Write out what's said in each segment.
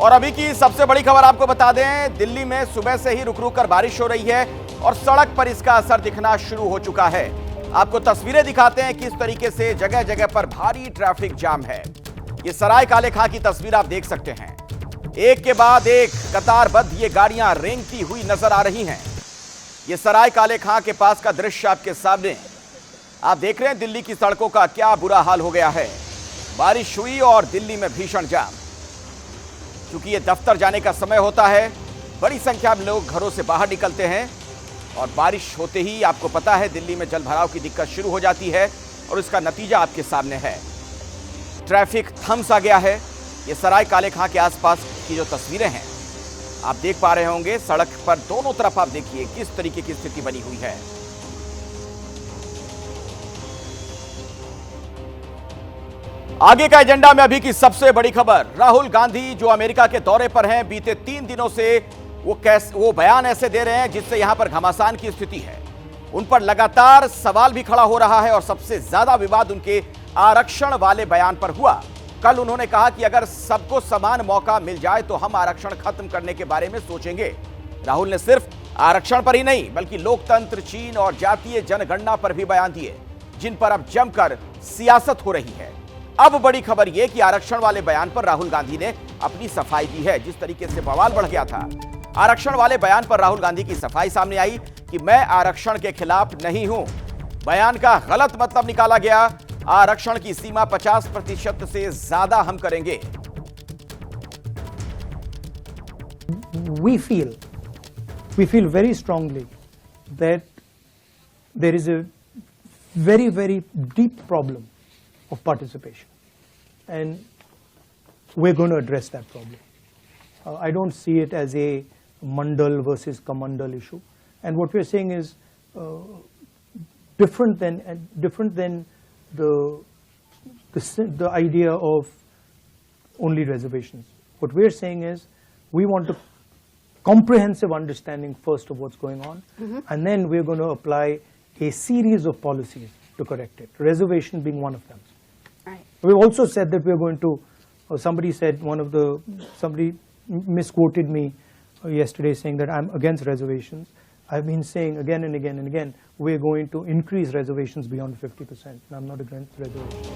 और अभी की सबसे बड़ी खबर आपको बता दें, दिल्ली में सुबह से ही रुक रुक कर बारिश हो रही है और सड़क पर इसका असर दिखना शुरू हो चुका है। आपको तस्वीरें दिखाते हैं किस तरीके से जगह जगह पर भारी ट्रैफिक जाम है। ये सराय काले खां की तस्वीर आप देख सकते हैं। एक के बाद एक कतारबद्ध ये गाड़ियां रेंगती हुई नजर आ रही हैं। ये सराय काले खां के पास का दृश्य आपके सामने आप देख रहे हैं। दिल्ली की सड़कों का क्या बुरा हाल हो गया है। बारिश हुई और दिल्ली में भीषण जाम। क्योंकि ये दफ्तर जाने का समय होता है, बड़ी संख्या में लोग घरों से बाहर निकलते हैं और बारिश होते ही आपको पता है दिल्ली में जल भराव की दिक्कत शुरू हो जाती है और इसका नतीजा आपके सामने है। ट्रैफिक थम सा गया है। ये सराय काले खां के आसपास की जो तस्वीरें हैं आप देख पा रहे होंगे। सड़क पर दोनों तरफ आप देखिए किस तरीके की स्थिति बनी हुई है। आगे का एजेंडा में अभी की सबसे बड़ी खबर, राहुल गांधी जो अमेरिका के दौरे पर हैं, बीते 3 दिनों से वो बयान ऐसे दे रहे हैं जिससे यहां पर घमासान की स्थिति है। उन पर लगातार सवाल भी खड़ा हो रहा है और सबसे ज्यादा विवाद उनके आरक्षण वाले बयान पर हुआ। कल उन्होंने कहा कि अगर सबको समान मौका मिल जाए तो हम आरक्षण खत्म करने के बारे में सोचेंगे। राहुल ने सिर्फ आरक्षण पर ही नहीं बल्कि लोकतंत्र, चीन और जातीय जनगणना पर भी बयान दिए, जिन पर अब जमकर सियासत हो रही है। अब बड़ी खबर यह कि आरक्षण वाले बयान पर राहुल गांधी ने अपनी सफाई दी है। जिस तरीके से बवाल बढ़ गया था, आरक्षण वाले बयान पर राहुल गांधी की सफाई सामने आई कि मैं आरक्षण के खिलाफ नहीं हूं। बयान का गलत मतलब निकाला गया। आरक्षण की सीमा 50% से ज्यादा हम करेंगे। We feel very strongly that there is a very, very deep problem of participation, and we're going to address that problem. I don't see it as a Mandal versus Kamandal issue, and what we're saying is different than the idea of only reservations. What we're saying is we want a comprehensive understanding first of what's going on, and then we're going to apply a series of policies to correct it, reservation being one of them. Right. We've also said that we're going to, somebody misquoted me yesterday saying that I'm against reservations. I've been saying again and again and again, we're going to increase reservations beyond 50%, and I'm not against reservations.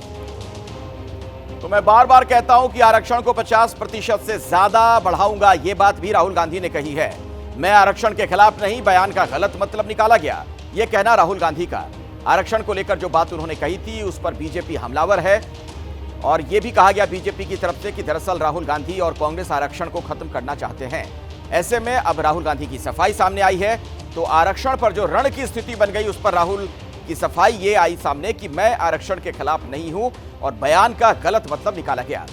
तो मैं बार बार कहता हूं कि आरक्षण को 50% से ज्यादा बढ़ाऊंगा, यह बात भी राहुल गांधी ने कही है। मैं आरक्षण के खिलाफ नहीं, बयान का गलत मतलब निकाला गया, यह कहना राहुल गांधी का। आरक्षण को लेकर जो बात उन्होंने कही थी उस पर बीजेपी हमलावर है और यह भी कहा गया बीजेपी की तरफ से कि दरअसल राहुल गांधी और कांग्रेस आरक्षण को खत्म करना चाहते हैं। ऐसे में अब राहुल गांधी की सफाई सामने आई है, तो आरक्षण पर जो रण की स्थिति बन गई उस पर राहुल की सफाई ये आई सामने कि मैं आरक्षण के खिलाफ नहीं हूं और बयान का गलत मतलब निकाला गया।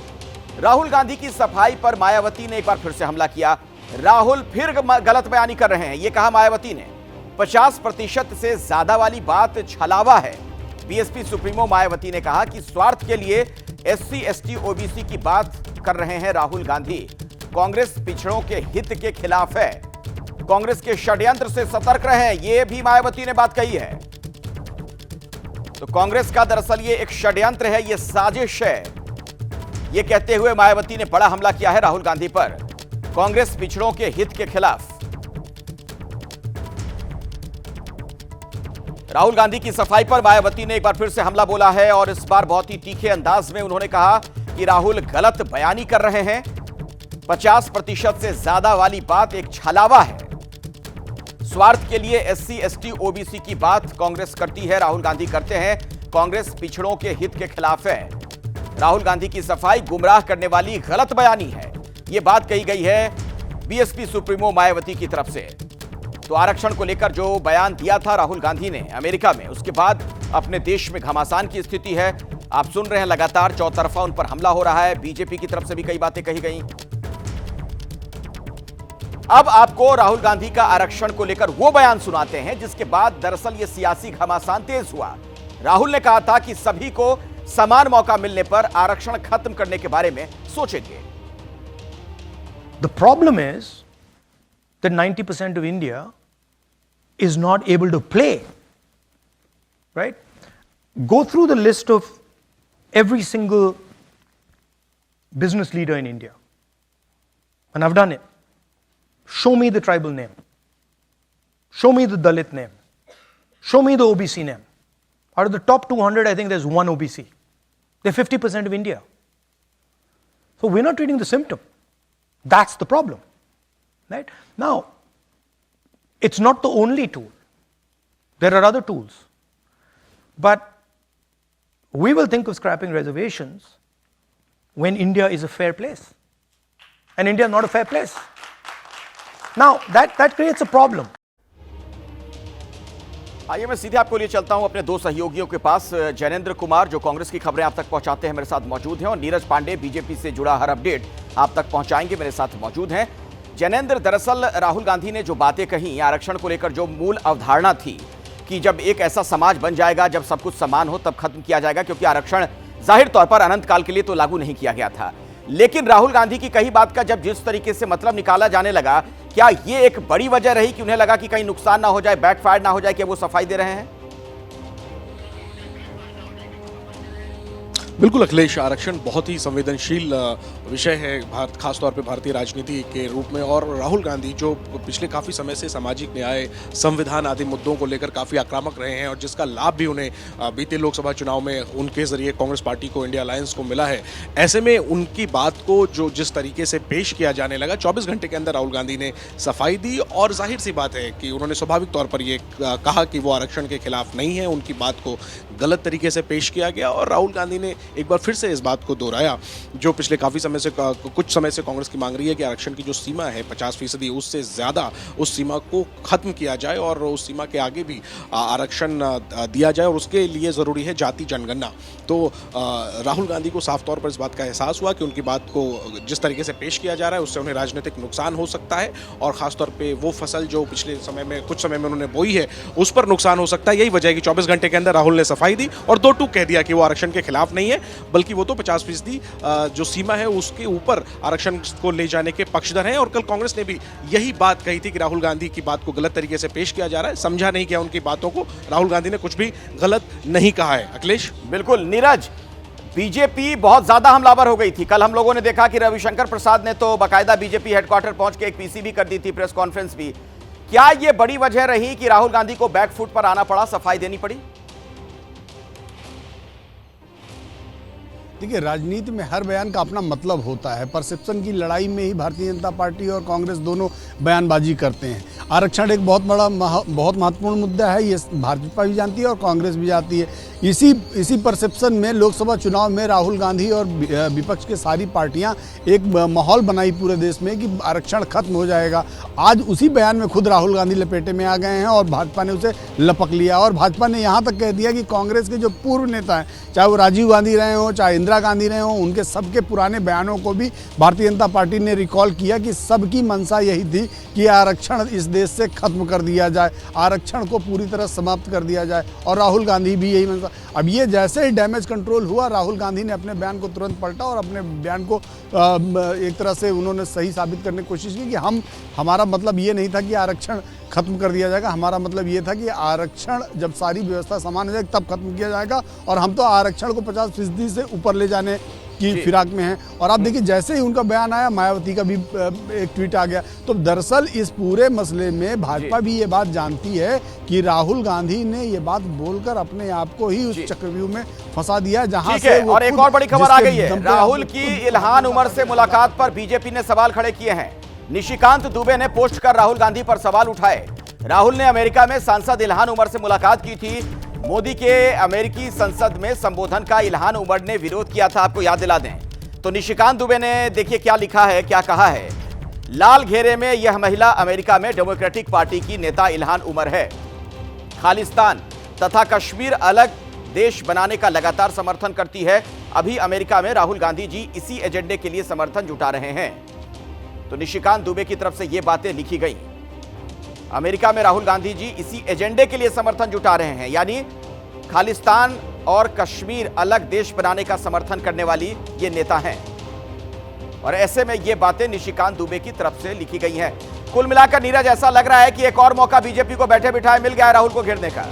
राहुल गांधी की सफाई पर मायावती ने एक बार फिर से हमला किया। राहुल फिर गलत बयानी कर रहे हैं, यह कहा मायावती ने। 50% से ज्यादा वाली बात छलावा है। बीएसपी सुप्रीमो मायावती ने कहा कि स्वार्थ के लिए एससी, एसटी, ओबीसी की बात कर रहे हैं राहुल गांधी। कांग्रेस पिछड़ों के हित के खिलाफ है। कांग्रेस के षड्यंत्र से सतर्क रहें, यह भी मायावती ने बात कही है। तो कांग्रेस का दरअसल ये एक षड्यंत्र है, ये साजिश है। यह कहते हुए मायावती ने बड़ा हमला किया है राहुल गांधी पर, कांग्रेस पिछड़ों के हित के खिलाफ। राहुल गांधी की सफाई पर मायावती ने एक बार फिर से हमला बोला है और इस बार बहुत ही तीखे अंदाज में उन्होंने कहा कि राहुल गलत बयानी कर रहे हैं। 50% से ज्यादा वाली बात एक छलावा है। स्वार्थ के लिए एससी, एसटी, ओबीसी की बात कांग्रेस करती है, राहुल गांधी करते हैं। कांग्रेस पिछड़ों के हित के खिलाफ है। राहुल गांधी की सफाई गुमराह करने वाली गलत बयानी है, यह बात कही गई है बीएसपी सुप्रीमो मायावती की तरफ से। तो आरक्षण को लेकर जो बयान दिया था राहुल गांधी ने अमेरिका में, उसके बाद अपने देश में घमासान की स्थिति है। आप सुन रहे हैं लगातार चौतरफा उन पर हमला हो रहा है। बीजेपी की तरफ से भी कई बातें कही गई। अब आपको राहुल गांधी का आरक्षण को लेकर वो बयान सुनाते हैं जिसके बाद दरअसल ये सियासी घमासान तेज हुआ। राहुल ने कहा था कि सभी को समान मौका मिलने पर आरक्षण खत्म करने के बारे में सोचेंगे। The problem is that 90% of India is not able to play, right? Go through the list of every single business leader in India. and I've done it. Show me the tribal name. Show me the Dalit name. Show me the OBC name. Out of the top 200, I think there's one OBC. They're 50% of India. So we're not treating the symptom. That's the problem. Right? Now, it's not the only tool. There are other tools. But we will think of scrapping reservations when India is a fair place. And India is not a fair place. Now, that creates a problem. आइए मैं सीधे आपको लिए चलता हूं अपने दो सहयोगियों के पास। जैनेंद्र कुमार जो कांग्रेस की खबरें आप तक पहुंचाते हैं मेरे साथ मौजूद हैं, और नीरज पांडे बीजेपी से जुड़ा हर अपडेट आप तक पहुंचाएंगे, मेरे साथ मौजूद हैं। जैनेंद्र, दरअसल राहुल गांधी ने जो बातें कही आरक्षण को लेकर, जो मूल अवधारणा थी कि जब एक ऐसा समाज बन जाएगा जब सब कुछ समान हो तब खत्म किया जाएगा, क्योंकि आरक्षण जाहिर तौर पर अनंत काल के लिए तो लागू नहीं किया गया था, लेकिन राहुल गांधी की कही बात का जब जिस तरीके से मतलब निकाला जाने लगा, क्या ये एक बड़ी वजह रही कि उन्हें लगा कि कहीं नुकसान ना हो जाए, बैकफायर ना हो जाए कि वो सफाई दे रहे हैं? बिल्कुल अखिलेश, आरक्षण बहुत ही संवेदनशील विषय है भारत, खासतौर पे भारतीय राजनीति के रूप में। और राहुल गांधी जो पिछले काफ़ी समय से सामाजिक न्याय, संविधान आदि मुद्दों को लेकर काफ़ी आक्रामक रहे हैं, और जिसका लाभ भी उन्हें बीते लोकसभा चुनाव में उनके जरिए कांग्रेस पार्टी को, इंडिया अलायंस को मिला है। ऐसे में उनकी बात को जो जिस तरीके से पेश किया जाने लगा, 24 घंटे के अंदर राहुल गांधी ने सफाई दी, और जाहिर सी बात है कि उन्होंने स्वाभाविक तौर पर ये कहा कि वो आरक्षण के खिलाफ नहीं है, उनकी बात को गलत तरीके से पेश किया गया। और राहुल गांधी ने एक बार फिर से इस बात को दोहराया जो पिछले काफ़ी समय से, कुछ समय से कांग्रेस की मांग रही है कि आरक्षण की जो सीमा है 50%, उससे ज़्यादा उस सीमा को ख़त्म किया जाए और उस सीमा के आगे भी आरक्षण दिया जाए, और उसके लिए ज़रूरी है जाति जनगणना। तो राहुल गांधी को साफ तौर पर इस बात का एहसास हुआ कि उनकी बात को जिस तरीके से पेश किया जा रहा है उससे उन्हें राजनीतिक नुकसान हो सकता है, और ख़ासतौर पर वो फसल जो पिछले समय में, कुछ समय में उन्होंने बोई है, उस पर नुकसान हो सकता है। यही वजह है कि 24 घंटे के अंदर राहुल ने सफाई दी और दो टूक कह दिया कि वो आरक्षण के खिलाफ नहीं है, बल्कि वो तो 50% जो सीमा है उसके ऊपर आरक्षण को ले जाने के पक्षधर हैं। और कल कांग्रेस ने भी यही बात कही थी कि राहुल गांधी की बात को गलत तरीके से पेश किया जा रहा है, समझा नहीं गया उनकी बातों को, राहुल गांधी ने कुछ भी गलत नहीं कहा है। अखिलेश, बिल्कुल। नीरज, बीजेपी बहुत ज्यादा हमलावर हो गई थी। कल हम लोगों ने देखा कि रविशंकर प्रसाद ने तो बाकायदा बीजेपी हेडक्वार्टर पहुंच के एक पीसी भी कर दी थी, प्रेस कॉन्फ्रेंस भी। क्या यह बड़ी वजह रही कि राहुल गांधी को बैकफुट पर आना पड़ा, सफाई देनी पड़ी? देखिए, राजनीति में हर बयान का अपना मतलब होता है। परसेप्शन की लड़ाई में ही भारतीय जनता पार्टी और कांग्रेस दोनों बयानबाजी करते हैं। आरक्षण एक बहुत महत्वपूर्ण मुद्दा है, ये भाजपा भी जानती है और कांग्रेस भी जानती है। इसी परसेप्शन में लोकसभा चुनाव में राहुल गांधी और विपक्ष के सारी पार्टियां एक माहौल बनाई पूरे देश में कि आरक्षण खत्म हो जाएगा। आज उसी बयान में खुद राहुल गांधी लपेटे में आ गए हैं और भाजपा ने उसे लपक लिया, और भाजपा ने यहाँ तक कह दिया कि कांग्रेस के जो पूर्व नेता हैं, चाहे वो राजीव गांधी रहे हों, चाहे इंदिरा गांधी रहे हों, उनके सबके पुराने बयानों को भी भारतीय जनता पार्टी ने रिकॉल किया कि सबकी मंशा यही थी कि आरक्षण इस देश से खत्म कर दिया जाए, आरक्षण को पूरी तरह समाप्त कर दिया जाए, और राहुल गांधी भी यही मंशा। अब ये जैसे ही डैमेज कंट्रोल हुआ, राहुल गांधी ने अपने बयान को तुरंत पलटा और अपने बयान को एक तरह से उन्होंने सही साबित करने की कोशिश की कि हमारा मतलब ये नहीं था कि आरक्षण खत्म कर दिया जाएगा, हमारा मतलब ये था कि आरक्षण जब सारी व्यवस्था समान हो जाएगी तब खत्म किया जाएगा, और हम तो आरक्षण को 50% से ऊपर ले जाने की फिराक में हैं। और आप देखिए, जैसे ही उनका बयान आया, मायावती का भी एक ट्वीट आ गया। तो दरअसल इस पूरे मसले में भाजपा भी ये बात जानती है कि राहुल गांधी ने ये बात बोलकर अपने आप को ही उस चक्रव्यूह में फंसा दिया जहां से वो। और एक और बड़ी खबर आ गई है, राहुल की इल्हान उमर से मुलाकात पर बीजेपी ने सवाल खड़े किए हैं। निशिकांत दुबे ने पोस्ट कर राहुल गांधी पर सवाल उठाए। राहुल ने अमेरिका में सांसद इल्हान उमर से मुलाकात की थी। मोदी के अमेरिकी संसद में संबोधन का इल्हान उमर ने विरोध किया था, आपको याद दिला दें। तो निशिकांत दुबे ने देखिए क्या लिखा है, क्या कहा है। लाल घेरे में यह महिला अमेरिका में डेमोक्रेटिक पार्टी की नेता इल्हान उमर है। खालिस्तान तथा कश्मीर अलग देश बनाने का लगातार समर्थन करती है। अभी अमेरिका में राहुल गांधी जी इसी एजेंडे के लिए समर्थन जुटा रहे हैं। तो निशिकांत दुबे की तरफ से ये बातें लिखी गई। अमेरिका में राहुल गांधी जी इसी एजेंडे के लिए समर्थन जुटा रहे हैं, यानी खालिस्तान और कश्मीर अलग देश बनाने का समर्थन करने वाली ये नेता हैं। और ऐसे में ये बातें निशिकांत दुबे की तरफ से लिखी गई हैं। कुल मिलाकर नीरज, ऐसा लग रहा है कि एक और मौका बीजेपी को बैठे बिठाए मिल गया है राहुल को घेरने का।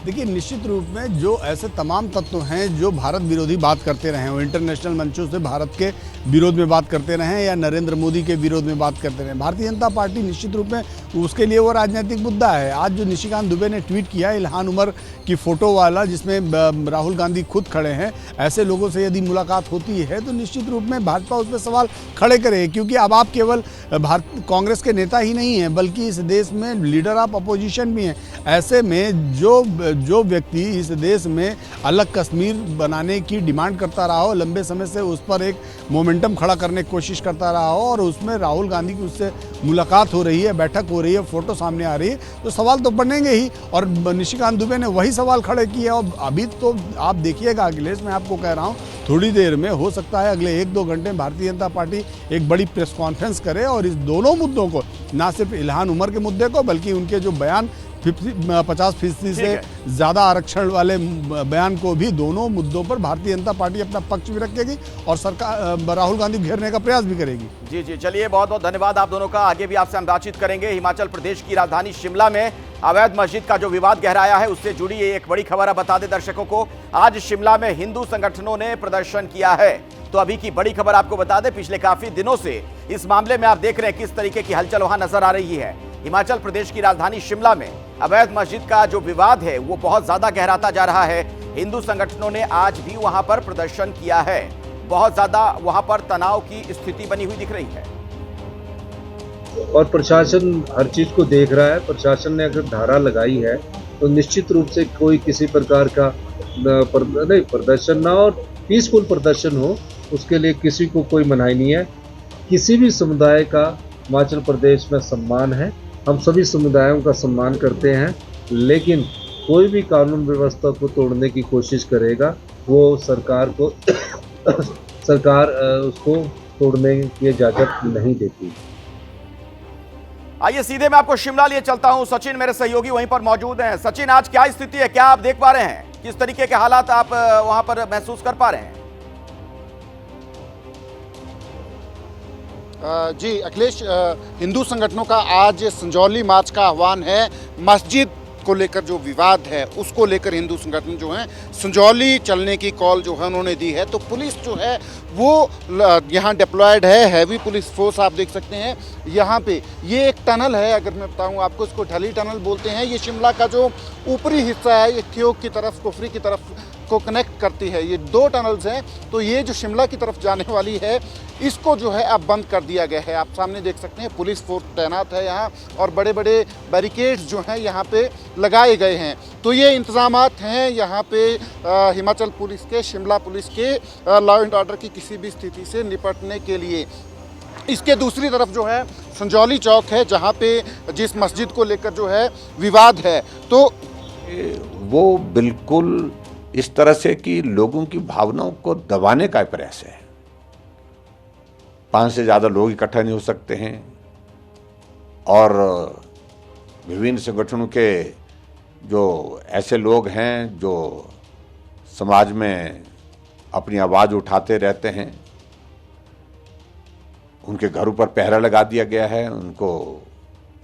देखिए, निश्चित रूप में जो ऐसे तमाम तत्व हैं जो भारत विरोधी बात करते रहे हैं, वो इंटरनेशनल मंचों से भारत के विरोध में बात करते रहे हैं या नरेंद्र मोदी के विरोध में बात करते रहे हैं, भारतीय जनता पार्टी निश्चित रूप में उसके लिए वो राजनीतिक मुद्दा है। आज जो निशिकांत दुबे ने ट्वीट किया है इल्हान उमर की फ़ोटो वाला, जिसमें राहुल गांधी खुद खड़े हैं, ऐसे लोगों से यदि मुलाकात होती है तो निश्चित रूप में भाजपा उस पर सवाल खड़े करे, क्योंकि अब आप केवल कांग्रेस के नेता ही नहीं हैं बल्कि इस देश में लीडर ऑफ अपोजिशन भी हैं। ऐसे में जो व्यक्ति इस देश में अलग कश्मीर बनाने की डिमांड करता रहा हो, लंबे समय से उस पर एक मोमेंटम खड़ा करने की कोशिश करता रहा हो, और उसमें राहुल गांधी की उससे मुलाकात हो रही है, बैठक हो रही है, फोटो सामने आ रही है, तो सवाल तो बनेंगे ही। और निशिकांत दुबे ने वही सवाल खड़े किए। और अभी तो आप देखिएगा अखिलेश, मैं आपको कह रहा हूँ, थोड़ी देर में हो सकता है अगले 1-2 घंटे में भारतीय जनता पार्टी एक बड़ी प्रेस कॉन्फ्रेंस करे और इस दोनों मुद्दों को, ना सिर्फ इल्हान उमर के मुद्दे को बल्कि उनके जो बयान 50% से ज़्यादा आरक्षण वाले बयान को भी, दोनों मुद्दों पर भारतीय जनता पार्टी अपना पक्ष भी रखेगी और सरकार राहुल गांधी घेरने का प्रयास भी करेगी। जी जी, चलिए, बहुत बहुत धन्यवाद आप दोनों का। आगे भी आपसे हम बातचीत करेंगे। हिमाचल प्रदेश की राजधानी शिमला में अवैध मस्जिद का जो विवाद गहराया है, उससे जुड़ी एक बड़ी खबर अब बता दें दर्शकों को। आज शिमला में हिंदू संगठनों ने प्रदर्शन किया है। तो अभी की बड़ी खबर आपको बता दें, पिछले काफी दिनों से इस मामले में आप देख रहे हैं किस तरीके की हलचल वहां नजर आ रही है। हिमाचल प्रदेश की राजधानी शिमला में अवैध मस्जिद का जो विवाद है वो बहुत ज्यादा गहराता जा रहा है। हिंदू संगठनों ने आज भी वहां पर प्रदर्शन किया है। बहुत ज्यादा वहां पर तनाव की स्थिति बनी हुई दिख रही है और प्रशासन हर चीज को देख रहा है। प्रशासन ने अगर धारा लगाई है तो निश्चित रूप से कोई किसी प्रकार का प्रदर्शन ना और पीसफुल प्रदर्शन हो, उसके लिए किसी को कोई मनाही नहीं है। किसी भी समुदाय का हिमाचल प्रदेश में सम्मान है, हम सभी समुदायों का सम्मान करते हैं, लेकिन कोई भी कानून व्यवस्था को तोड़ने की कोशिश करेगा वो सरकार को सरकार उसको तोड़ने की इजाजत नहीं देती। आइए सीधे मैं आपको शिमला लिए चलता हूं। सचिन मेरे सहयोगी वहीं पर मौजूद हैं। सचिन, आज क्या स्थिति है, क्या आप देख पा रहे हैं, किस तरीके के हालात आप वहां पर महसूस कर पा रहे हैं? जी अखिलेश, हिंदू संगठनों का आज संजौली मार्च का आह्वान है। मस्जिद को लेकर जो विवाद है उसको लेकर हिंदू संगठन जो हैं संजौली चलने की कॉल जो है उन्होंने दी है। तो पुलिस जो है वो यहाँ डिप्लॉयड है, हैवी पुलिस फोर्स आप देख सकते हैं यहाँ पे। ये एक टनल है, अगर मैं बताऊँ आपको, इसको ढली टनल बोलते हैं। ये शिमला का जो ऊपरी हिस्सा है, ये ठियोग की तरफ, कुफरी की तरफ को कनेक्ट करती है। ये 2 टनल्स हैं। तो ये जो शिमला की तरफ जाने वाली है इसको जो है अब बंद कर दिया गया है। आप सामने देख सकते हैं पुलिस फोर्स तैनात है यहाँ और बड़े बड़े बैरिकेड्स जो हैं यहाँ पे लगाए गए हैं। तो ये इंतजामात हैं यहाँ पे हिमाचल पुलिस के, शिमला पुलिस के लॉ एंड ऑर्डर की किसी भी स्थिति से निपटने के लिए। इसके दूसरी तरफ जो है संजौली चौक है जहाँ पे जिस मस्जिद को लेकर जो है विवाद है। तो वो बिल्कुल इस तरह से कि लोगों की भावनाओं को दबाने का प्रयास है। 5 से ज़्यादा लोग इकट्ठा नहीं हो सकते हैं और विभिन्न संगठनों के जो ऐसे लोग हैं जो समाज में अपनी आवाज़ उठाते रहते हैं, उनके घरों पर पहरा लगा दिया गया है, उनको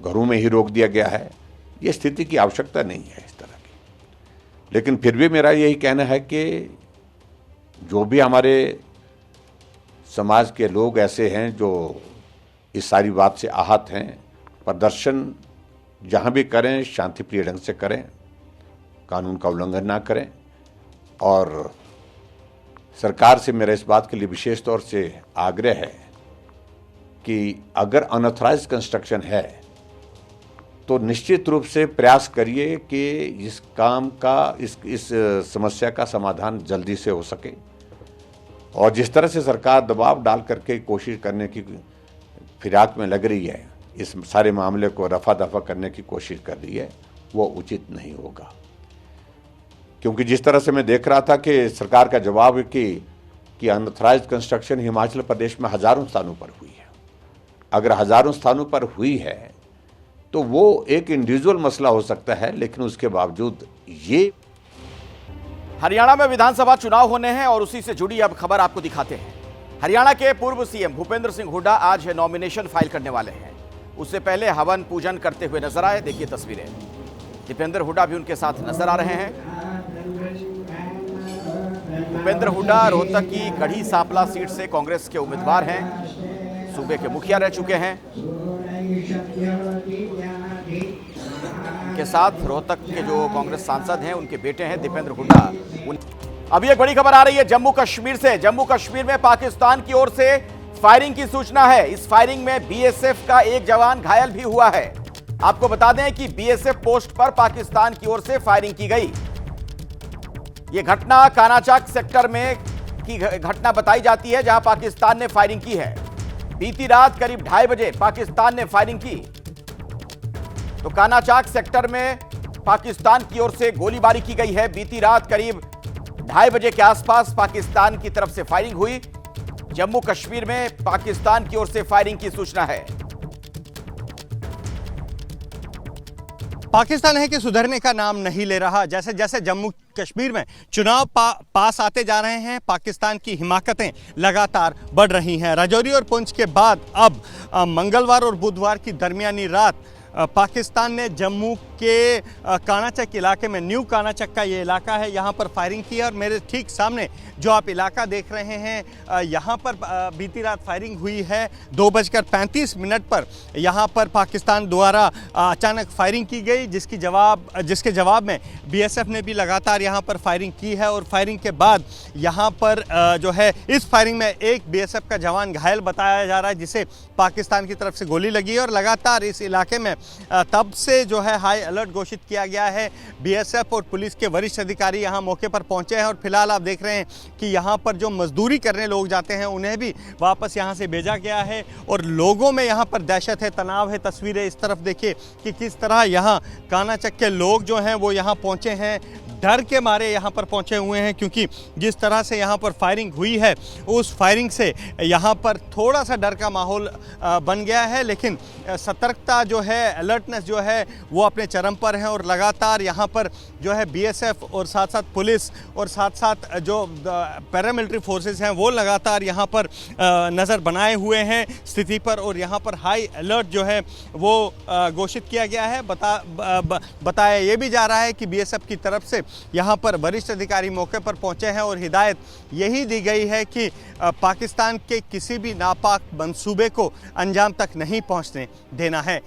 घरों में ही रोक दिया गया है। ये स्थिति की आवश्यकता नहीं है इस तरह की। लेकिन फिर भी मेरा यही कहना है कि जो भी हमारे समाज के लोग ऐसे हैं जो इस सारी बात से आहत हैं, प्रदर्शन जहाँ भी करें शांतिप्रिय ढंग से करें, कानून का उल्लंघन ना करें। और सरकार से मेरा इस बात के लिए विशेष तौर से आग्रह है कि अगर अनऑथराइज्ड कंस्ट्रक्शन है तो निश्चित रूप से प्रयास करिए कि इस काम का, इस समस्या का समाधान जल्दी से हो सके। और जिस तरह से सरकार दबाव डाल करके कोशिश करने की फिराक में लग रही है, इस सारे मामले को रफा दफा करने की कोशिश कर रही है, वो उचित नहीं होगा। क्योंकि जिस तरह से मैं देख रहा था कि सरकार का जवाब है कि अनऑथराइज्ड कंस्ट्रक्शन हिमाचल प्रदेश में हज़ारों स्थानों पर हुई है। अगर हज़ारों स्थानों पर हुई है तो वो एक इंडिविजुअल मसला हो सकता है, लेकिन उसके बावजूद ये। हरियाणा में विधानसभा चुनाव होने हैं और उसी से जुड़ी अब खबर आपको दिखाते हैं। हरियाणा के पूर्व सीएम भूपेंद्र सिंह हुड्डा आज नॉमिनेशन फाइल करने वाले हैं। उससे पहले हवन पूजन करते हुए नजर आए। देखिए तस्वीरें। दीपेंद्र हुड्डा भी उनके साथ नजर आ रहे हैं। भूपेंद्र हुड्डा रोहतक की गढ़ी सांपला सीट से कांग्रेस के उम्मीदवार हैं, सूबे के मुखिया रह चुके हैं। के साथ रोहतक के जो कांग्रेस सांसद हैं उनके बेटे हैं दीपेंद्र हुड्डा। अभी एक बड़ी खबर आ रही है जम्मू कश्मीर से। जम्मू कश्मीर में पाकिस्तान की ओर से फायरिंग की सूचना है। इस फायरिंग में बीएसएफ का एक जवान घायल भी हुआ है। आपको बता दें कि बीएसएफ पोस्ट पर पाकिस्तान की ओर से फायरिंग की गई। यह घटना कानाचाक सेक्टर में की घटना बताई जाती है, जहां पाकिस्तान ने फायरिंग की है। बीती रात करीब 2:30 बजे पाकिस्तान ने फायरिंग की। तो कानाचाक सेक्टर में पाकिस्तान की ओर से गोलीबारी की गई है। बीती रात करीब 2:30 बजे के आसपास पाकिस्तान की तरफ से फायरिंग हुई। जम्मू कश्मीर में पाकिस्तान की ओर से फायरिंग की सूचना है। पाकिस्तान है कि सुधरने का नाम नहीं ले रहा। जैसे जैसे जम्मू कश्मीर में चुनाव पास आते जा रहे हैं, पाकिस्तान की हिमाकतें लगातार बढ़ रही हैं। राजौरी और पुंछ के बाद अब मंगलवार और बुधवार की दरमियानी रात पाकिस्तान ने जम्मू के कानाचक इलाके में, न्यू कानाचक का ये इलाका है, यहाँ पर फायरिंग की है। और मेरे ठीक सामने जो आप इलाका देख रहे हैं, यहाँ पर बीती रात फायरिंग हुई है। 2:35 पर यहाँ पर पाकिस्तान द्वारा अचानक फायरिंग की गई, जिसके जवाब में बीएसएफ ने भी लगातार यहाँ पर फायरिंग की है। और फायरिंग के बाद यहाँ पर जो है, इस फायरिंग में एक बीएसएफ का जवान घायल बताया जा रहा है, जिसे पाकिस्तान की तरफ से गोली लगी है। और लगातार इस इलाके में तब से जो है हाई अलर्ट घोषित किया गया है। बीएसएफ और पुलिस के वरिष्ठ अधिकारी यहाँ मौके पर पहुंचे हैं। और फिलहाल आप देख रहे हैं कि यहाँ पर जो मजदूरी करने लोग जाते हैं, उन्हें भी वापस यहाँ से भेजा गया है। और लोगों में यहाँ पर दहशत है, तनाव है। तस्वीरें इस तरफ देखिए कि किस तरह यहाँ कानाचक के लोग जो हैं वो यहाँ पहुँचे हैं, डर के मारे यहाँ पर पहुँचे हुए हैं। क्योंकि जिस तरह से यहाँ पर फायरिंग हुई है, उस फायरिंग से यहाँ पर थोड़ा सा डर का माहौल बन गया है। लेकिन सतर्कता जो है, अलर्टनेस जो है, वो अपने चरम पर है। और लगातार यहाँ पर जो है बीएसएफ और साथ साथ पुलिस और साथ साथ जो पैरामिलिट्री फोर्सेस हैं, वो लगातार यहाँ पर नज़र बनाए हुए हैं स्थिति पर। और यहाँ पर हाई अलर्ट जो है वो घोषित किया गया है। बताया ये भी जा रहा है कि बीएसएफ की तरफ से यहाँ पर वरिष्ठ अधिकारी मौके पर पहुँचे हैं और हिदायत यही दी गई है कि पाकिस्तान के किसी भी नापाक मंसूबे को अंजाम तक नहीं पहुँचने देना है।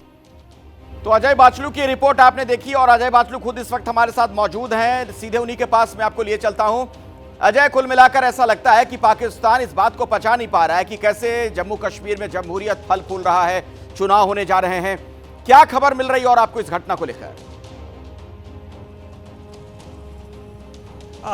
तो अजय बाचलू की रिपोर्ट आपने देखी और अजय बाचलू खुद इस वक्त हमारे साथ मौजूद हैं। सीधे उन्हीं के पास मैं आपको लिए चलता हूं। अजय, कुल मिलाकर ऐसा लगता है कि पाकिस्तान इस बात को पचा नहीं पा रहा है कि कैसे जम्मू कश्मीर में जमहूरियत फल फूल रहा है, चुनाव होने जा रहे हैं। क्या खबर मिल रही है और आपको इस घटना को लेकर?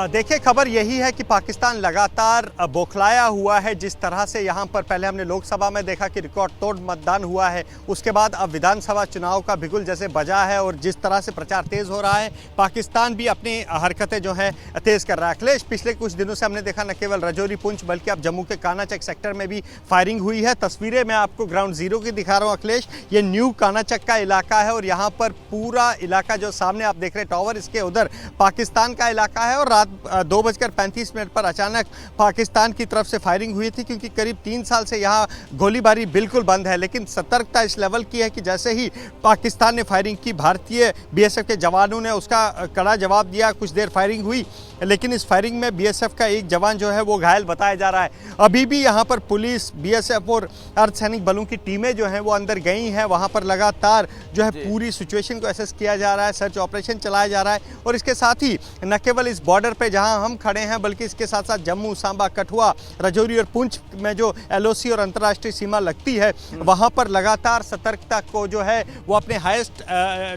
देखिए, खबर यही है कि पाकिस्तान लगातार बौखलाया हुआ है। जिस तरह से यहाँ पर पहले हमने लोकसभा में देखा कि रिकॉर्ड तोड़ मतदान हुआ है, उसके बाद अब विधानसभा चुनाव का बिगुल जैसे बजा है और जिस तरह से प्रचार तेज हो रहा है, पाकिस्तान भी अपनी हरकतें जो हैं तेज कर रहा है। अखिलेश, पिछले कुछ दिनों से हमने देखा न केवल राजौरी पुंछ बल्कि अब जम्मू के कानाचक सेक्टर में भी फायरिंग हुई है। तस्वीरें मैं आपको ग्राउंड जीरो की दिखा रहा हूँ अखिलेश। ये न्यू कानाचक का इलाका है और यहाँ पर पूरा इलाका जो सामने आप देख रहे हैं टावर, इसके उधर पाकिस्तान का इलाका है। और 2:35 पर अचानक पाकिस्तान की तरफ से फायरिंग हुई थी, क्योंकि करीब 3 साल से यहाँ गोलीबारी बिल्कुल बंद है। लेकिन सतर्कता इस लेवल की है कि जैसे ही पाकिस्तान ने फायरिंग की, भारतीय बीएसएफ के जवानों ने उसका कड़ा जवाब दिया। कुछ देर फायरिंग हुई, लेकिन इस फायरिंग में बीएसएफ का एक जवान जो है वो घायल बताया जा रहा है। अभी भी यहाँ पर पुलिस, बीएसएफ और अर्धसैनिक बलों की टीमें जो हैं वो अंदर गई हैं। वहाँ पर लगातार जो है पूरी सिचुएशन को एसेस किया जा रहा है, सर्च ऑपरेशन चलाया जा रहा है। और इसके साथ ही न केवल इस बॉर्डर पे जहाँ हम खड़े हैं, बल्कि इसके साथ साथ जम्मू, सांबा, कठुआ, राजौरी और पुंछ में जो एलओसी और अंतर्राष्ट्रीय सीमा लगती है, वहाँ पर लगातार सतर्कता को जो है वो अपने हाईएस्ट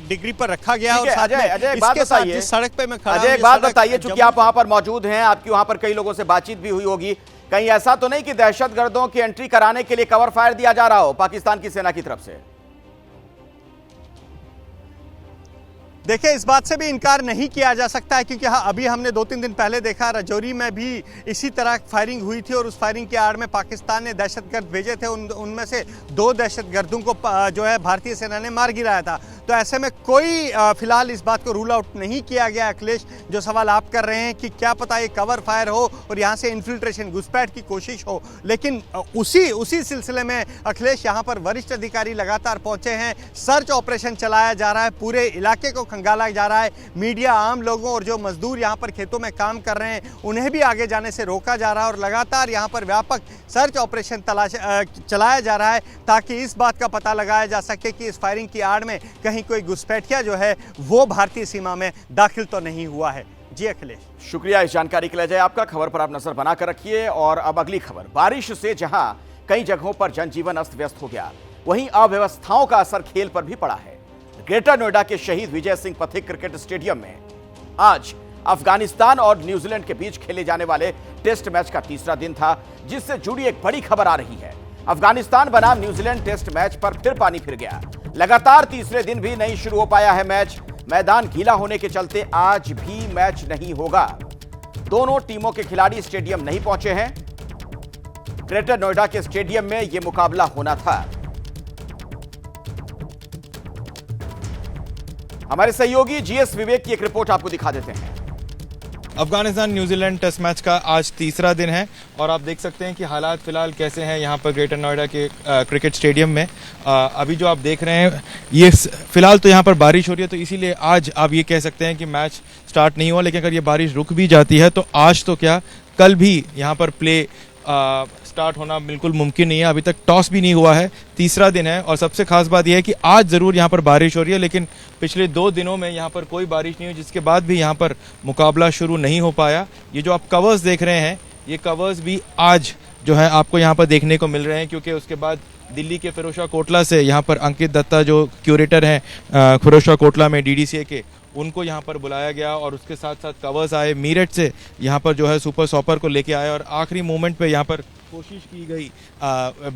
डिग्री पर रखा गया। और इसके साथ जिस सड़क पे मैं खड़ा हूं, एक बात बताइए, चूंकि आप वहां पर मौजूद हैं, आपकी वहां पर कई लोगों से बातचीत भी हुई होगी, कहीं ऐसा तो नहीं कि दहशतगर्दों की एंट्री कराने के लिए कवर फायर दिया जा रहा हो पाकिस्तान की सेना की तरफ से? देखिए, इस बात से भी इनकार नहीं किया जा सकता है, क्योंकि हाँ, अभी हमने 2-3 दिन पहले देखा राजौरी में भी इसी तरह फायरिंग हुई थी और उस फायरिंग के आड़ में पाकिस्तान ने दहशतगर्द भेजे थे। उनमें से 2 दहशतगर्दों को जो है भारतीय सेना ने मार गिराया था। तो ऐसे में कोई फिलहाल इस बात को रूल आउट नहीं किया गया। अखिलेश, जो सवाल आप कर रहे हैं कि क्या पता ये कवर फायर हो और यहाँ से इन्फिल्ट्रेशन, घुसपैठ की कोशिश हो, लेकिन उसी सिलसिले में अखिलेश यहाँ पर वरिष्ठ अधिकारी लगातार पहुंचे हैं। सर्च ऑपरेशन चलाया जा रहा है, पूरे इलाके को खंगाला जा रहा है। मीडिया, आम लोगों और जो मजदूर यहाँ पर खेतों में काम कर रहे हैं उन्हें भी आगे जाने से रोका जा रहा है और लगातार यहाँ पर व्यापक सर्च ऑपरेशन चलाया जा रहा है ताकि इस बात का पता लगाया जा सके कि इस फायरिंग की आड़ में कहीं कोई घुसपैठिया जो है वो भारतीय सीमा में दाखिल तो नहीं हुआ है। जी अखिलेश, शुक्रिया इस जानकारी के लिए जय आपका। खबर पर आप नजर बनाकर रखिए। और अब अगली खबर, बारिश से जहां कई जगहों पर जनजीवन अस्त व्यस्त हो गया, वहीं अव्यवस्थाओं का असर खेल पर भी पड़ा है। ग्रेटर नोएडा के शहीद विजय सिंह पथिक क्रिकेट स्टेडियम में आज अफगानिस्तान और न्यूजीलैंड के बीच खेले जाने वाले टेस्ट मैच का तीसरा दिन था, जिससे जुड़ी एक बड़ी खबर आ रही है। अफगानिस्तान बनाम न्यूजीलैंड टेस्ट मैच पर फिर पानी फिर गया। लगातार तीसरे दिन भी नहीं शुरू हो पाया है मैच। मैदान गीला होने के चलते आज भी मैच नहीं होगा। दोनों टीमों के खिलाड़ी स्टेडियम नहीं पहुंचे हैं। ग्रेटर नोएडा के स्टेडियम में यह मुकाबला होना था। हमारे सहयोगी जीएस विवेक की एक रिपोर्ट आपको दिखा देते हैं। अफगानिस्तान न्यूजीलैंड टेस्ट मैच का आज तीसरा दिन है और आप देख सकते हैं कि हालात फिलहाल कैसे हैं यहाँ पर ग्रेटर नोएडा के क्रिकेट स्टेडियम में। अभी जो आप देख रहे हैं ये फिलहाल तो यहाँ पर बारिश हो रही है, तो इसीलिए आज आप ये कह सकते हैं कि मैच स्टार्ट नहीं हुआ। लेकिन अगर ये बारिश रुक भी जाती है तो आज तो क्या, कल भी यहाँ पर प्ले स्टार्ट होना बिल्कुल मुमकिन नहीं है। अभी तक टॉस भी नहीं हुआ है, तीसरा दिन है। और सबसे खास बात यह है कि आज ज़रूर यहाँ पर बारिश हो रही है, लेकिन पिछले 2 दिनों में यहाँ पर कोई बारिश नहीं हुई, जिसके बाद भी यहाँ पर मुकाबला शुरू नहीं हो पाया। ये जो आप कवर्स देख रहे हैं, ये कवर्स भी आज जो है आपको यहाँ पर देखने को मिल रहे हैं, क्योंकि उसके बाद दिल्ली के फिरोजशाह कोटला से यहाँ पर अंकित दत्ता जो क्यूरेटर हैं फिरोजशाह कोटला में DDCA के, उनको यहाँ पर बुलाया गया और उसके साथ साथ कवर्स आए। मीरठ से यहाँ पर जो है सुपर सॉपर को लेके आए और आखिरी मोमेंट पे यहाँ पर कोशिश की गई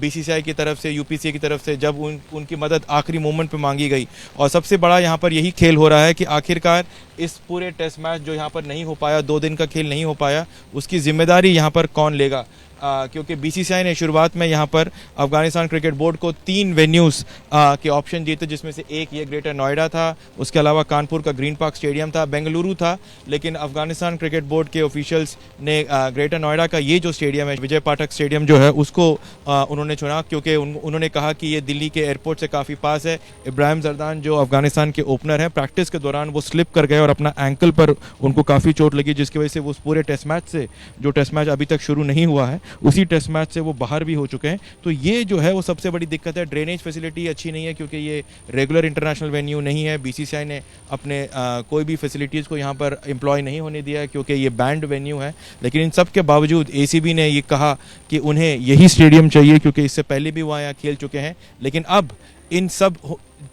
BCCI की तरफ से, UPCA की तरफ से, जब उनकी मदद आखिरी मोमेंट पे मांगी गई। और सबसे बड़ा यहाँ पर यही खेल हो रहा है कि आखिरकार इस पूरे टेस्ट मैच जो यहाँ पर नहीं हो पाया, 2 दिन का खेल नहीं हो पाया, उसकी जिम्मेदारी यहाँ पर कौन लेगा। क्योंकि BCCI ने शुरुआत में यहाँ पर अफगानिस्तान क्रिकेट बोर्ड को 3 वेन्यूज़ के ऑप्शन दिए थे, जिसमें से एक ये ग्रेटर नोएडा था, उसके अलावा कानपुर का ग्रीन पार्क स्टेडियम था, बेंगलुरु था। लेकिन अफगानिस्तान क्रिकेट बोर्ड के ऑफिशियल्स ने ग्रेटर नोएडा का ये जो स्टेडियम है, विजय पाठक स्टेडियम जो है, उसको उन्होंने चुना, क्योंकि उन्होंने कहा कि ये दिल्ली के एयरपोर्ट से काफ़ी पास है। इब्राहिम जरदान जो अफगानिस्तान के ओपनर हैं, प्रैक्टिस के दौरान वो स्लिप कर गए और अपना एंकल पर उनको काफ़ी चोट लगी, जिसकी वजह से वो उस पूरे टेस्ट मैच से, जो टेस्ट मैच अभी तक शुरू नहीं हुआ है, उसी टेस्ट मैच से वो बाहर भी हो चुके हैं। तो ये जो है वो सबसे बड़ी दिक्कत है। ड्रेनेज फैसिलिटी अच्छी नहीं है, क्योंकि ये रेगुलर इंटरनेशनल वेन्यू नहीं है। BCCI ने अपने कोई भी फैसिलिटीज़ को यहाँ पर एम्प्लॉय नहीं होने दिया है, क्योंकि ये बैंड वेन्यू है। लेकिन इन सब के बावजूद ACB ने ये कहा कि उन्हें यही स्टेडियम चाहिए, क्योंकि इससे पहले भी वहाँ यहाँ खेल चुके हैं। लेकिन अब इन सब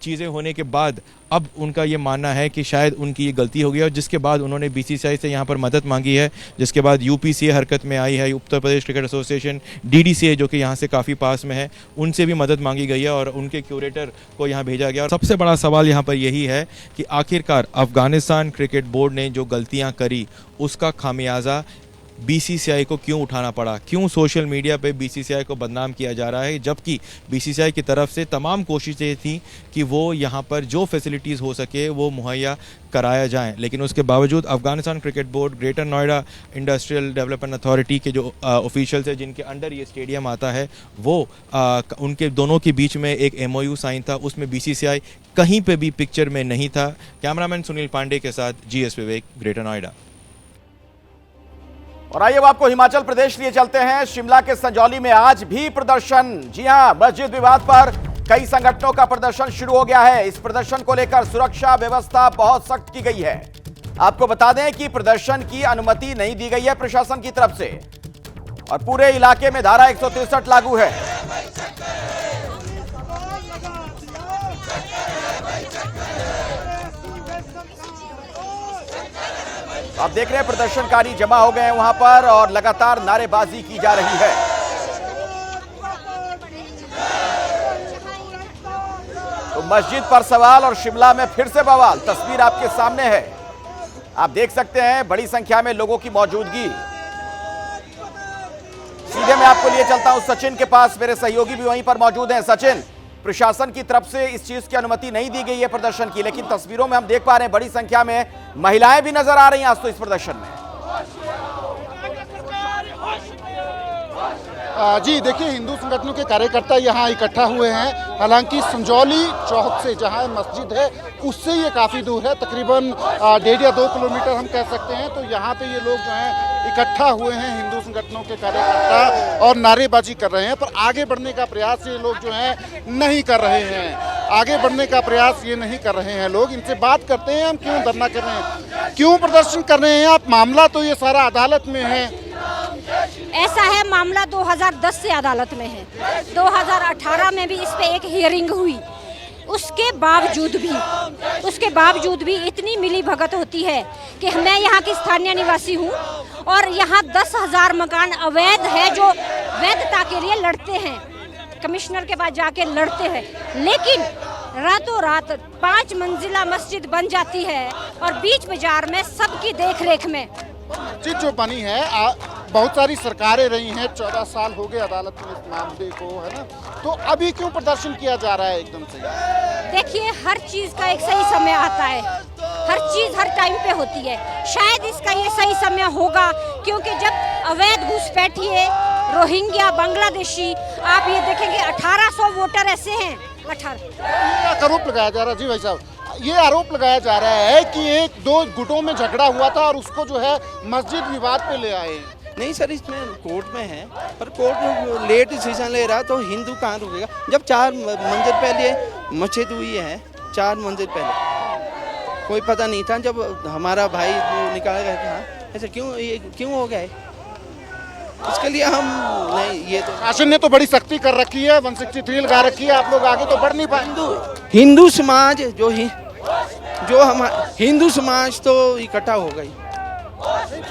चीज़ें होने के बाद अब उनका ये मानना है कि शायद उनकी ये गलती हो गई, और जिसके बाद उन्होंने BCCI से यहाँ पर मदद मांगी है, जिसके बाद UPCA हरकत में आई है, Uttar Pradesh cricket association, DDCA जो कि यहाँ से काफ़ी पास में है, उनसे भी मदद मांगी गई है और उनके क्यूरेटर को यहाँ भेजा गया। और सबसे बड़ा सवाल यहाँ पर यही है कि आखिरकार अफगानिस्तान क्रिकेट बोर्ड ने जो गलतियाँ करी, उसका खामियाजा BCCI को क्यों उठाना पड़ा, क्यों सोशल मीडिया पे BCCI को बदनाम किया जा रहा है, जबकि BCCI की तरफ से तमाम कोशिशें थी कि वो यहाँ पर जो फैसिलिटीज़ हो सके वो मुहैया कराया जाएं। लेकिन उसके बावजूद Afghanistan cricket board, greater Noida industrial development authority के जो ऑफिशियल्स हैं, जिनके अंडर ये स्टेडियम आता है, वो उनके दोनों के बीच में एक MOU साइन था, उसमें BCCI कहीं पर भी पिक्चर में नहीं था। कैमरामैन सुनील पांडे के साथ GS विवेक, ग्रेटर नोएडा। और आइए अब आपको हिमाचल प्रदेश लिए चलते हैं। शिमला के संजौली में आज भी प्रदर्शन। जी हां, मस्जिद विवाद पर कई संगठनों का प्रदर्शन शुरू हो गया है। इस प्रदर्शन को लेकर सुरक्षा व्यवस्था बहुत सख्त की गई है। आपको बता दें कि प्रदर्शन की अनुमति नहीं दी गई है प्रशासन की तरफ से, और पूरे इलाके में धारा 163 लागू है। आप देख रहे हैं प्रदर्शनकारी जमा हो गए हैं वहां पर और लगातार नारेबाजी की जा रही है। तो मस्जिद पर सवाल और शिमला में फिर से बवाल। तस्वीर आपके सामने है, आप देख सकते हैं बड़ी संख्या में लोगों की मौजूदगी। सीधे मैं आपको लिए चलता हूं सचिन के पास, मेरे सहयोगी भी वहीं पर मौजूद हैं। सचिन, प्रशासन की तरफ से इस चीज की अनुमति नहीं दी गई है प्रदर्शन की, लेकिन तस्वीरों में हम देख पा रहे हैं बड़ी संख्या में महिलाएं भी नजर आ रही हैं आज तो इस प्रदर्शन में। जी देखिए, हिंदू संगठनों के कार्यकर्ता यहाँ इकट्ठा हुए हैं। हालांकि संजौली चौक से जहाँ मस्जिद है उससे ये काफ़ी दूर है, तकरीबन 1.5 या 2 किलोमीटर हम कह सकते हैं। तो यहाँ पे ये लोग जो हैं इकट्ठा हुए हैं, हिंदू संगठनों के कार्यकर्ता, और नारेबाजी कर रहे हैं। पर आगे बढ़ने का प्रयास ये लोग जो हैं नहीं कर रहे हैं। आगे बढ़ने का प्रयास ये नहीं कर रहे हैं लोग। इनसे बात करते हैं, हम क्यों धरना कर रहे हैं, क्यों प्रदर्शन कर रहे हैं आप? मामला तो ये सारा अदालत में है। ऐसा है, मामला 2010 से अदालत में है। 2018 में भी इस पे एक हियरिंग हुई, उसके बावजूद भी इतनी मिली भगत होती है कि मैं यहाँ की स्थानीय निवासी हूँ और यहाँ 10,000 मकान अवैध है जो वैधता के लिए लड़ते हैं, कमिश्नर के पास जाके लड़ते हैं। लेकिन रातों रात 5 मंजिला मस्जिद बन जाती है और बीच बाजार में सबकी देखरेख में। मस्जिद जो बनी है, बहुत सारी सरकारें रही हैं, 14 साल हो गए अदालत में इस मामले को, है ना? तो अभी क्यों प्रदर्शन किया जा रहा है एकदम से? देखिए, हर चीज का एक सही समय आता है, हर चीज हर टाइम पे होती है। शायद इसका ये सही समय होगा, क्योंकि जब अवैध घुसपैठिए रोहिंग्या, बांग्लादेशी, आप ये देखेंगे 1800 वोटर ऐसे हैं। 18 आरोप लगाया जा रहा है। जी भाई साहब, ये आरोप लगाया जा रहा है कि 1-2 गुटों में झगड़ा हुआ था और उसको जो है मस्जिद विवाद पे ले आए। नहीं सर, इसमें कोर्ट में है, पर कोर्ट लेट डिसीजन ले रहा है, तो हिंदू कहाँ रुकेगा? जब 4 मंजिल पहले मस्जिद हुई है, 4 मंजिल पहले कोई पता नहीं था। जब हमारा भाई निकाला गया था, ऐसे क्यों हो गया है? इसके लिए हम नहीं, ये तो शासन ने तो बड़ी सख्ती कर रखी है, 163 लगा रखी है, आप लोग आगे तो बढ़ नहीं पाए। हिंदू समाज जो हम हिंदू समाज तो इकट्ठा हो गई।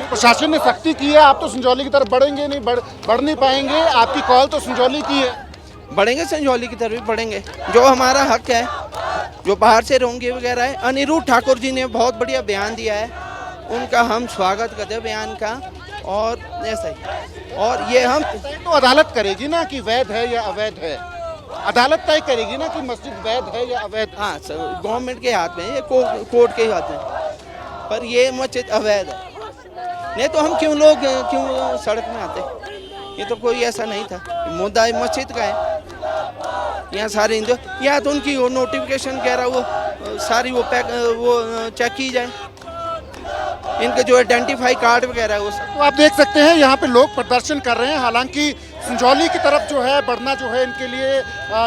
प्रशासन ने सख्ती की है, आप तो संजौली की तरफ बढ़ेंगे नहीं, बढ़ नहीं पाएंगे। आपकी कॉल तो संजौली की है। बढ़ेंगे, संजौली की तरफ भी बढ़ेंगे। जो हमारा हक है, जो बाहर से रोंगे वगैरह है, अनिरुद्ध ठाकुर जी ने बहुत बढ़िया बयान दिया है, उनका हम स्वागत करते हैं बयान का। और ऐसा ही, और ये हम तो अदालत करेगी ना कि वैध है या अवैध है। अदालत तय करेगी ना कि मस्जिद वैध है या अवैध। हाँ सर, गवर्नमेंट के हाथ में, ये कोर्ट के हाथ में। पर ये मस्जिद अवैध है, नहीं तो हम क्यों सड़क में आते? ये तो कोई ऐसा नहीं था। मुद्दा मस्जिद का है। यहाँ सारे हिंदू, यहाँ तो उनकी वो नोटिफिकेशन कह रहा, वो सारी वो चेक की जाए, इनके जो आइडेंटिफाई कार्ड वगैरह वो सब। तो आप देख सकते हैं यहाँ पे लोग प्रदर्शन कर रहे हैं। हालांकि संजौली की तरफ जो है बढ़ना जो है इनके लिए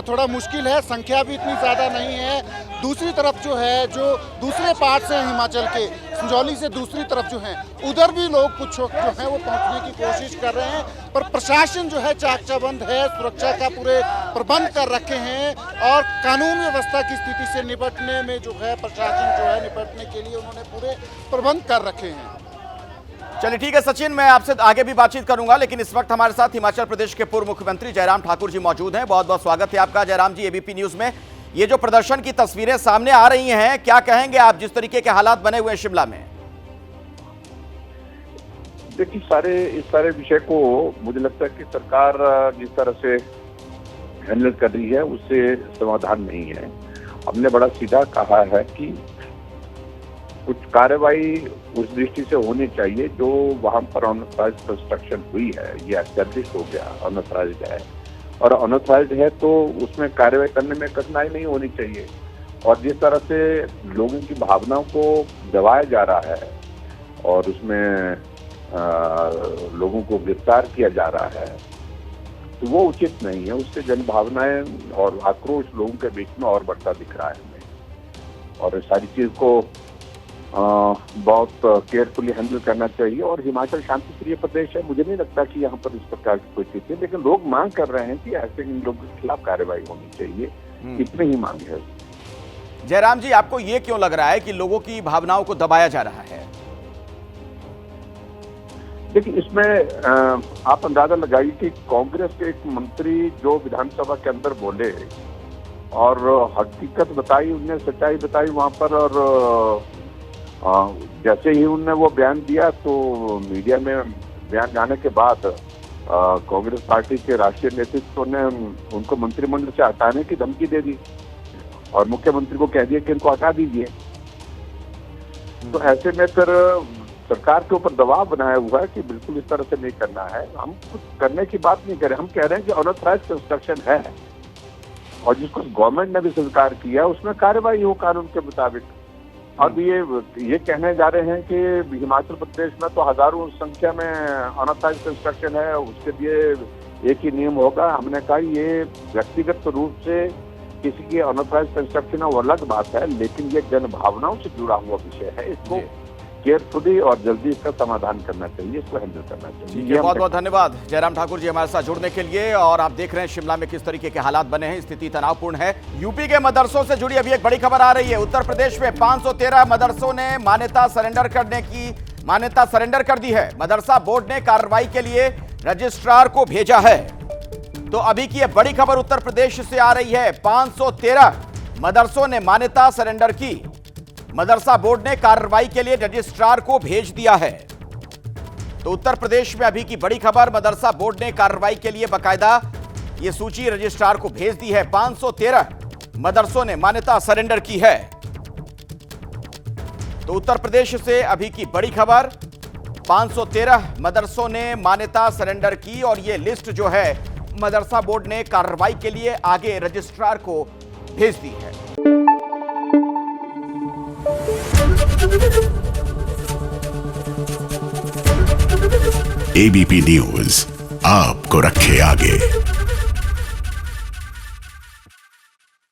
थोड़ा मुश्किल है, संख्या भी इतनी ज़्यादा नहीं है। दूसरी तरफ जो है, जो दूसरे पार्ट से हिमाचल के, संजौली से दूसरी तरफ जो है, उधर भी लोग कुछ जो है वो पहुँचने की कोशिश कर रहे हैं। पर प्रशासन जो है चाक चौबंद है, सुरक्षा का पूरे प्रबंध कर रखे हैं और कानून व्यवस्था की स्थिति से निपटने में जो है प्रशासन जो है निपटने के लिए उन्होंने पूरे प्रबंध कर रखे हैं। चलिए ठीक है सचिन, मैं आपसे आगे भी बातचीत करूंगा, लेकिन इस वक्त हमारे साथ हिमाचल प्रदेश के पूर्व मुख्यमंत्री जयराम ठाकुर जी मौजूद हैं। बहुत बहुत स्वागत है आपका जयराम जी एबीपी न्यूज में। ये जो प्रदर्शन की तस्वीरें सामने आ रही हैं, क्या कहेंगे आप, जिस तरीके के हालात बने हुए हैं शिमला में? देखिए, इस सारे विषय को मुझे लगता है कि सरकार जिस तरह से हैंडल कर रही है उससे समाधान नहीं है। हमने बड़ा सीधा कहा है कि कुछ कार्रवाई उस दृष्टि से होनी चाहिए जो वहां पर अनऑथराइज्ड कंस्ट्रक्शन हुई है, ये एस्टैब्लिश हो गया अनऑथराइज्ड है, और अनऑथराइज्ड है तो उसमें कार्रवाई करने में कठिनाई नहीं होनी चाहिए। और जिस तरह से लोगों की भावनाओं को दबाया जा रहा है और उसमें लोगों को गिरफ्तार किया जा रहा है, तो वो उचित नहीं है। उससे जन भावनाएं और आक्रोश लोगों के बीच में और बढ़ता दिख रहा है हमें, और सारी चीज को बहुत केयरफुली हैंडल करना चाहिए। और हिमाचल शांति प्रिय प्रदेश है, मुझे नहीं लगता कि यहाँ पर इस प्रकार की कोई चीज है, लेकिन लोग मांग कर रहे हैं कि ऐसे इन लोगों के खिलाफ कार्रवाई होनी चाहिए, इतनी ही मांग है। जयराम जी, आपको ये क्यों लग रहा है कि लोगों की भावनाओं को दबाया जा रहा है? देखिए, इसमें आप अंदाजा लगाइए कि कांग्रेस के एक मंत्री जो विधानसभा के अंदर बोले और हकीकत बताई, उनने सच्चाई बताई वहां पर, और जैसे ही उनने वो बयान दिया तो मीडिया में बयान आने के बाद कांग्रेस पार्टी के राष्ट्रीय नेतृत्व ने उनको मंत्रिमंडल से हटाने की धमकी दे दी और मुख्यमंत्री को कह दिया कि इनको हटा दीजिए। तो ऐसे में फिर सरकार के ऊपर दबाव बनाया हुआ है कि बिल्कुल इस तरह से नहीं करना है। हम कुछ करने की बात नहीं कर रहे, हम कह रहे हैं कि अनऑथराइज्ड कंस्ट्रक्शन है और जिसको गवर्नमेंट ने भी स्वीकार किया उसमें कार्रवाई हो कानून के मुताबिक। अब ये कहने जा रहे हैं कि हिमाचल प्रदेश में तो हजारों संख्या में अनऑथराइज्ड कंस्ट्रक्शन है, उसके लिए एक ही नियम होगा। हमने कहा ये व्यक्तिगत रूप से किसी की अनऑथराइज्ड कंस्ट्रक्शन है वो अलग बात है, लेकिन ये जन भावनाओं से जुड़ा हुआ विषय है। इसको केयरफुली और जल्दी इसका समाधान करना चाहिए, इसको हैंडल करना चाहिए। बहुत बहुत धन्यवाद जयराम ठाकुर जी हमारे साथ जुड़ने के लिए। और आप देख रहे हैं शिमला में किस तरीके के हालात बने हैं, स्थिति तनावपूर्ण है। यूपी के मदरसों से जुड़ी अभी एक बड़ी खबर आ रही है। उत्तर प्रदेश में 513 मदरसों ने मान्यता सरेंडर कर दी है। मदरसा बोर्ड ने कार्रवाई के लिए रजिस्ट्रार को भेजा है। तो अभी की यह बड़ी खबर उत्तर प्रदेश से आ रही है। 513 मदरसों ने मान्यता सरेंडर की। मदरसा बोर्ड ने कार्रवाई के लिए रजिस्ट्रार को भेज दिया है। तो उत्तर प्रदेश में अभी की बड़ी खबर, मदरसा बोर्ड ने कार्रवाई के लिए बकायदा यह सूची रजिस्ट्रार को भेज दी है। 513 मदरसों ने मान्यता सरेंडर की है। तो उत्तर प्रदेश से अभी की बड़ी खबर, 513 मदरसों ने मान्यता सरेंडर की और यह लिस्ट जो है मदरसा बोर्ड ने कार्रवाई के लिए आगे रजिस्ट्रार को भेज दी है। एबीपी न्यूज आपको रखे आगे।